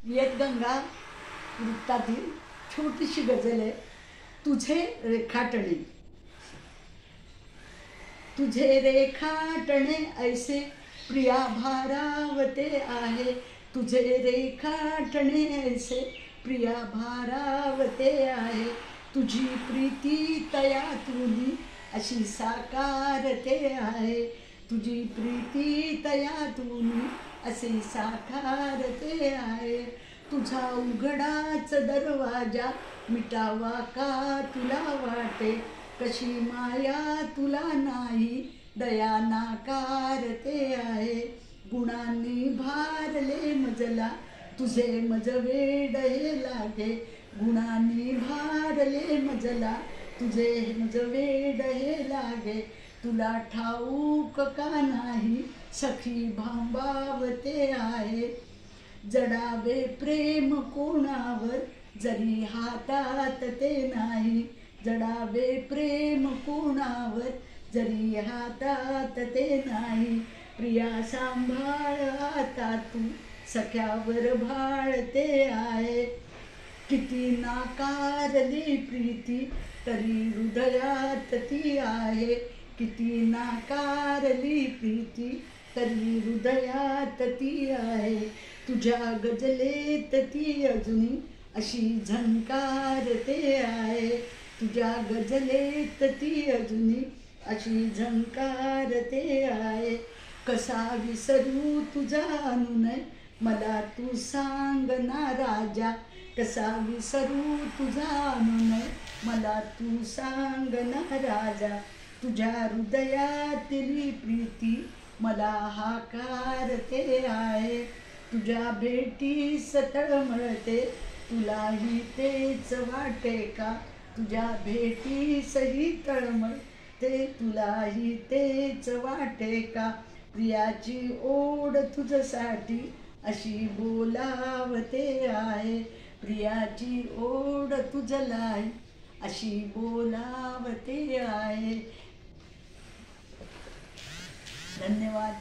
वेदगंगा वृत्तातील छोटीशी गझल आहे. तुझे रेखाटणे. तुझे रेखाटणे ऐसे प्रिया भारावते आहे. तुझे रेखाटणे ऐसे प्रिया भारावते आहे. तुझी प्रीती तयातूनी अशी साकारते आहे. तुझी प्रीती तयातूनी असे साकारते आहे. तुझा उघडाच दरवाजा मिटावा का तुला वाटे. कशी माया तुला नाही दया नाकारते आहे. गुणांनी भारले मजला तुझे मज वेड हे लागे. गुणांनी भारले मजला तुझे मज वेड हे लागे. तुला ठाऊक का नाही सखी भांबावते आहे. जडावे प्रेम कोणावर जरी हातात ते नाही. जडावे प्रेम कोणावर जरी हातात ते नाही. प्रिया सांभाळ आता तू सख्यावर भाळते आहे. किती नाकारली प्रीती तरी हृदयात ती आहे. किती नाकारली प्रीती तरी हृदयात ती आहे. तुझ्या गजलेत ती अजूनी अशी झंकारते आहे. तुझ्या गजलेत ती अजूनी अशी झंकारते आहे. कसा विसरू तुझा अनुनय मला तू सांग ना राजा. कसा विसरू तुझा अनुनय मला तू सांग ना राजा. तुझ्या हृदयातली प्रीती मला हाकारते आहे. तुझ्या भेटीस तळमळते तुलाही तेच वाटे का. तुझ्या भेटीसही तळमळते तुलाही तेच वाटे का. प्रियाची ओढ तुझसाठी अशी बोलावते आहे. प्रियाची ओढ तुझलाई अशी बोलावते आहे. धन्यवाद.